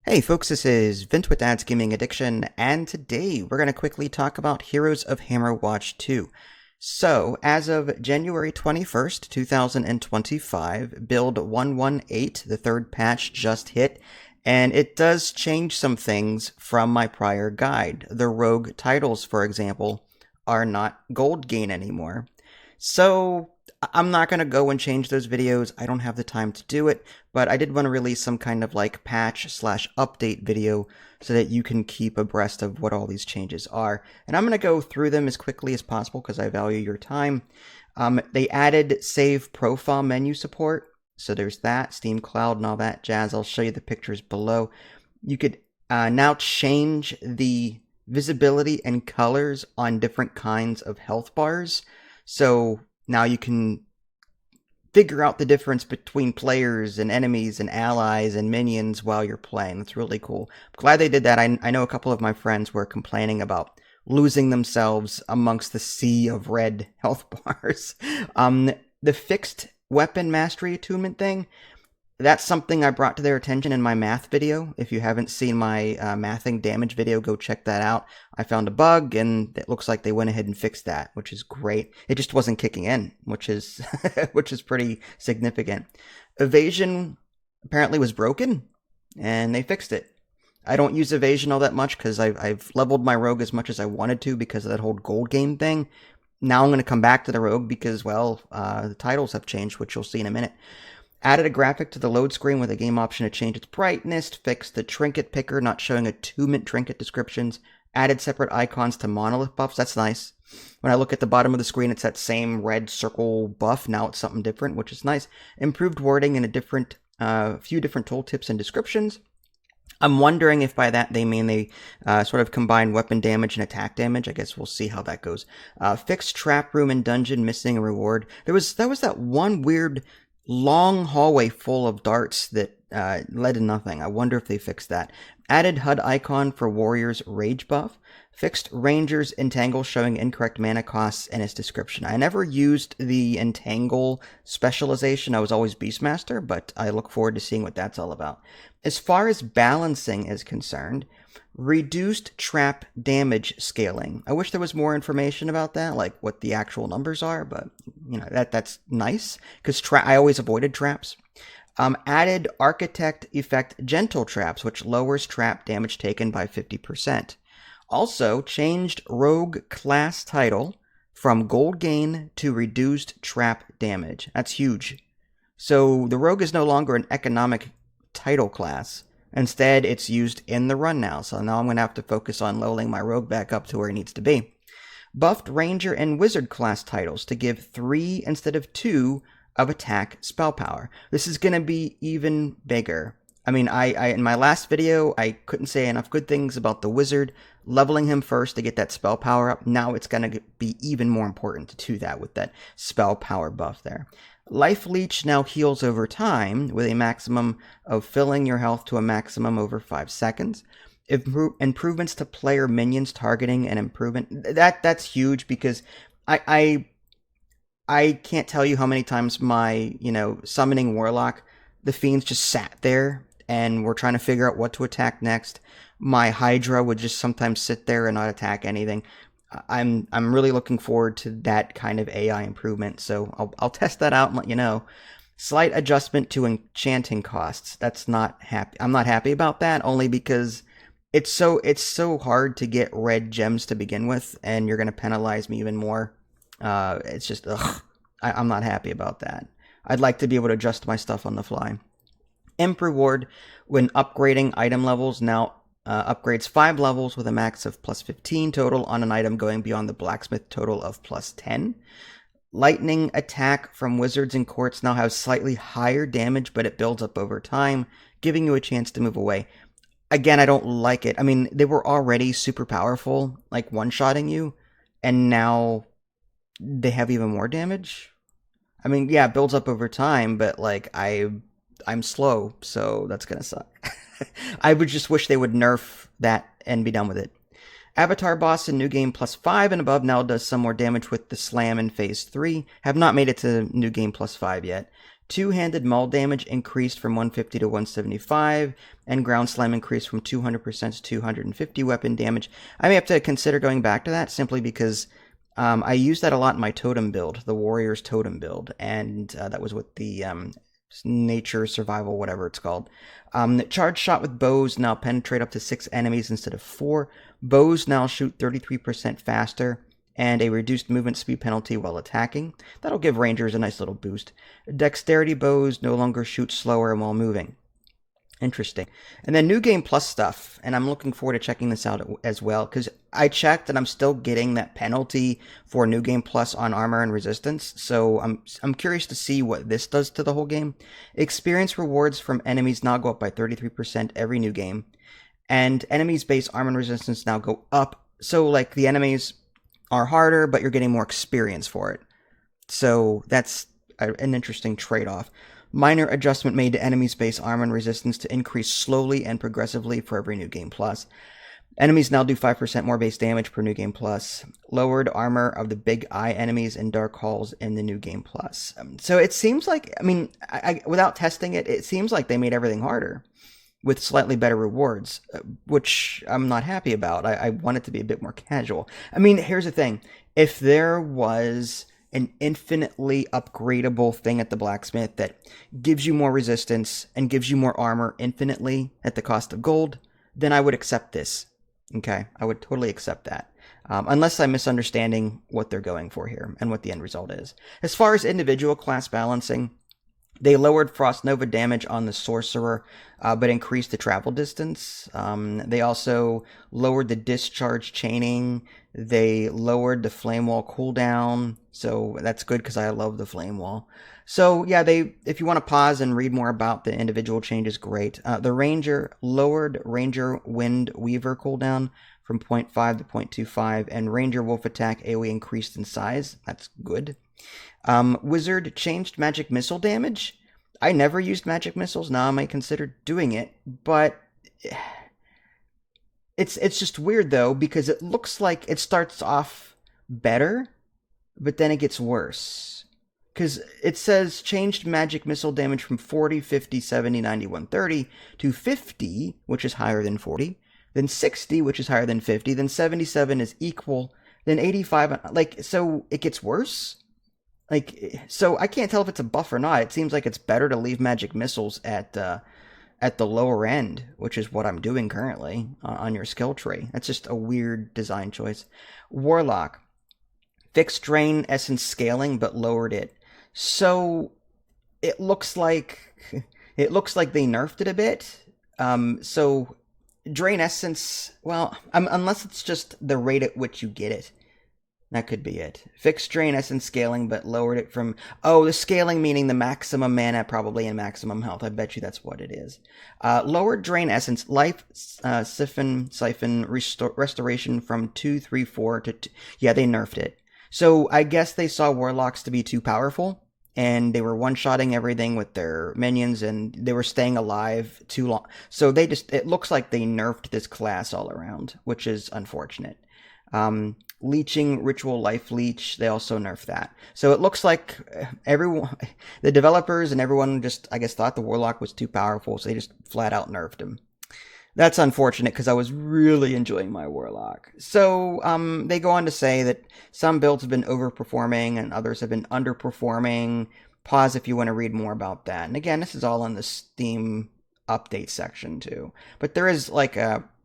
Hey folks, this is Vince with Dad's Gaming Addiction, and today we're going to quickly talk about Heroes of Hammerwatch 2. So, as of January 21st, 2025, build 118, the third patch just hit, and it does change some things from my prior guide. The rogue titles, for example, are not gold gain anymore. So, I'm not going to go and change those videos. I don't have the time to do it, but I did want to release some kind of like patch/update video so that you can keep abreast of what all these changes are. And I'm going to go through them as quickly as possible because I value your time. They added save profile menu support. So there's that, Steam Cloud and all that jazz. I'll show you the pictures below. You could now change the visibility and colors on different kinds of health bars. So now you can figure out the difference between players and enemies and allies and minions while you're playing. That's really cool. I'm glad they did that. I know a couple of my friends were complaining about losing themselves amongst the sea of red health bars. The fixed weapon mastery attunement thing, that's something I brought to their attention in my math video. If you haven't seen my mathing damage video, go check that out. I found a bug, and it looks like they went ahead and fixed that, which is great. It just wasn't kicking in, which is which is pretty significant. Evasion apparently was broken, and they fixed it. I don't use evasion all that much because I've leveled my rogue as much as I wanted to because of that whole gold game thing. Now I'm going to come back to the rogue because, well, the titles have changed, which you'll see in a minute. Added a graphic to the load screen with a game option to change its brightness, fixed the trinket picker not showing attunement trinket descriptions, added separate icons to monolith buffs. That's nice. When I look at the bottom of the screen, it's that same red circle buff. Now it's something different, which is nice. Improved wording in a few different tooltips and descriptions. I'm wondering if by that they mean they sort of combine weapon damage and attack damage. I guess we'll see how that goes. Fixed trap room and dungeon missing a reward. That was that one weird long hallway full of darts that led to nothing. I wonder if they fixed that. Added HUD icon for Warrior's Rage buff. Fixed Ranger's Entangle showing incorrect mana costs in its description. I never used the Entangle specialization. I was always Beastmaster, but I look forward to seeing what that's all about. As far as balancing is concerned, reduced trap damage scaling. I wish there was more information about that, like what the actual numbers are, but you know that's nice because I always avoided traps. Added Architect effect Gentle Traps, which lowers trap damage taken by 50%. Also changed Rogue class title from Gold Gain to Reduced Trap Damage. That's huge. So the Rogue is no longer an economic title class. Instead, it's used in the run now, so now I'm going to have to focus on leveling my rogue back up to where it needs to be. Buffed Ranger and Wizard class titles to give 3 instead of 2 of attack spell power. This is going to be even bigger. I mean, I in my last video, I couldn't say enough good things about the Wizard. Leveling him first to get that spell power up. Now it's going to be even more important to do that with that spell power buff there. Life Leech now heals over time with a maximum of filling your health to a maximum over 5 seconds. Improvements to player minions targeting and improvement. That's huge because I can't tell you how many times my, summoning Warlock, the fiends just sat there and we're trying to figure out what to attack next. My Hydra would just sometimes sit there and not attack anything. I'm really looking forward to that kind of AI improvement, so I'll test that out and let you know. Slight adjustment to enchanting costs. I'm not happy about that, only because it's so hard to get red gems to begin with, and you're going to penalize me even more. It's just, I'm not happy about that. I'd like to be able to adjust my stuff on the fly. Imp reward when upgrading item levels now upgrades 5 levels with a max of plus 15 total on an item going beyond the blacksmith total of plus 10. Lightning attack from wizards and courts now has slightly higher damage, but it builds up over time, giving you a chance to move away. Again, I don't like it. I mean, they were already super powerful, like one-shotting you, and now they have even more damage. I mean, yeah, it builds up over time, but like I'm slow, so that's gonna suck. I would just wish they would nerf that and be done with it. Avatar boss in New Game Plus 5 and above now does some more damage with the slam in Phase 3. Have not made it to New Game Plus 5 yet. Two-handed maul damage increased from 150 to 175, and ground slam increased from 200% to 250 weapon damage. I may have to consider going back to that simply because I used that a lot in my totem build, the Warrior's Totem build, and that was with the nature, survival, whatever it's called. Charge shot with bows now penetrate up to 6 enemies instead of 4. Bows now shoot 33% faster, and a reduced movement speed penalty while attacking. That'll give rangers a nice little boost. Dexterity bows no longer shoot slower while moving. Interesting. And then New Game Plus stuff, and I'm looking forward to checking this out as well, because I checked and I'm still getting that penalty for New Game Plus on armor and resistance, so I'm curious to see what this does to the whole game. Experience rewards from enemies now go up by 33% every new game, and enemies' base armor and resistance now go up, so like the enemies are harder, but you're getting more experience for it. So that's an interesting trade-off. Minor adjustment made to enemies' base armor and resistance to increase slowly and progressively for every New Game Plus. Enemies now do 5% more base damage per New Game Plus. Lowered armor of the Big Eye enemies in Dark Halls in the New Game Plus. So it seems like, I mean, without testing it, it seems like they made everything harder with slightly better rewards, which I'm not happy about. I want it to be a bit more casual. I mean, here's the thing. If there was an infinitely upgradable thing at the blacksmith that gives you more resistance and gives you more armor infinitely at the cost of gold, then I would accept this. Okay, I would totally accept that. Unless I'm misunderstanding what they're going for here and what the end result is. As far as individual class balancing, they lowered Frost Nova damage on the Sorcerer, but increased the travel distance. They also lowered the discharge chaining. They lowered the Flame Wall cooldown, so that's good because I love the Flame Wall. So yeah, if you want to pause and read more about the individual changes, great. The Ranger lowered Ranger Wind Weaver cooldown from 0.5 to 0.25, and Ranger Wolf Attack AoE increased in size. That's good. Wizard changed magic missile damage. I never used magic missiles. Now I might consider doing it, but it's just weird though, because it looks like it starts off better, but then it gets worse. Because it says changed magic missile damage from 40, 50, 70, 90, 130 to 50, which is higher than 40, then 60, which is higher than 50, then 77 is equal, then 85, like, so it gets worse? Like, so I can't tell if it's a buff or not. It seems like it's better to leave magic missiles at the lower end, which is what I'm doing currently on your skill tree. That's just a weird design choice. Warlock fixed drain essence scaling, but lowered it. So it looks like they nerfed it a bit. So drain essence, well, unless it's just the rate at which you get it. That could be it. Fixed drain essence scaling, but lowered it from... Oh, the scaling meaning the maximum mana, probably, and maximum health. I bet you that's what it is. Lowered drain essence, life siphon restoration from 2, 3, 4 to 2. Yeah, they nerfed it. So I guess they saw warlocks to be too powerful, and they were one-shotting everything with their minions, and they were staying alive too long. So it looks like they nerfed this class all around, which is unfortunate. Leeching Ritual Life Leech, they also nerfed that. So it looks like everyone, the developers and everyone just, I guess, thought the Warlock was too powerful, so they just flat out nerfed him. That's unfortunate, because I was really enjoying my Warlock. So they go on to say that some builds have been overperforming and others have been underperforming. Pause if you want to read more about that. And again, this is all in the Steam update section too. But there is like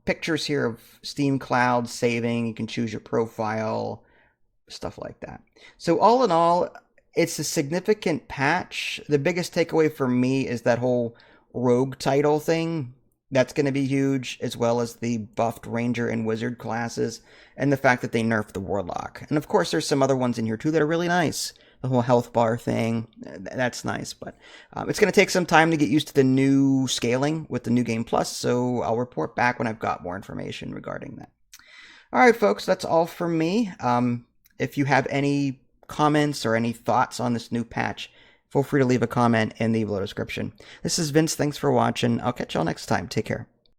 pictures here of Steam Cloud saving. You can choose your profile, stuff like that. So all in all, it's a significant patch. The biggest takeaway for me is that whole rogue title thing. That's going to be huge, as well as the buffed Ranger and Wizard classes, and the fact that they nerfed the Warlock. And of course, there's some other ones in here too that are really nice. The whole health bar thing, that's nice, but it's going to take some time to get used to the new scaling with the New Game Plus, so I'll report back when I've got more information regarding that. Alright folks, that's all from me. If you have any comments or any thoughts on this new patch, feel free to leave a comment in the below description. This is Vince, thanks for watching. I'll catch y'all next time. Take care.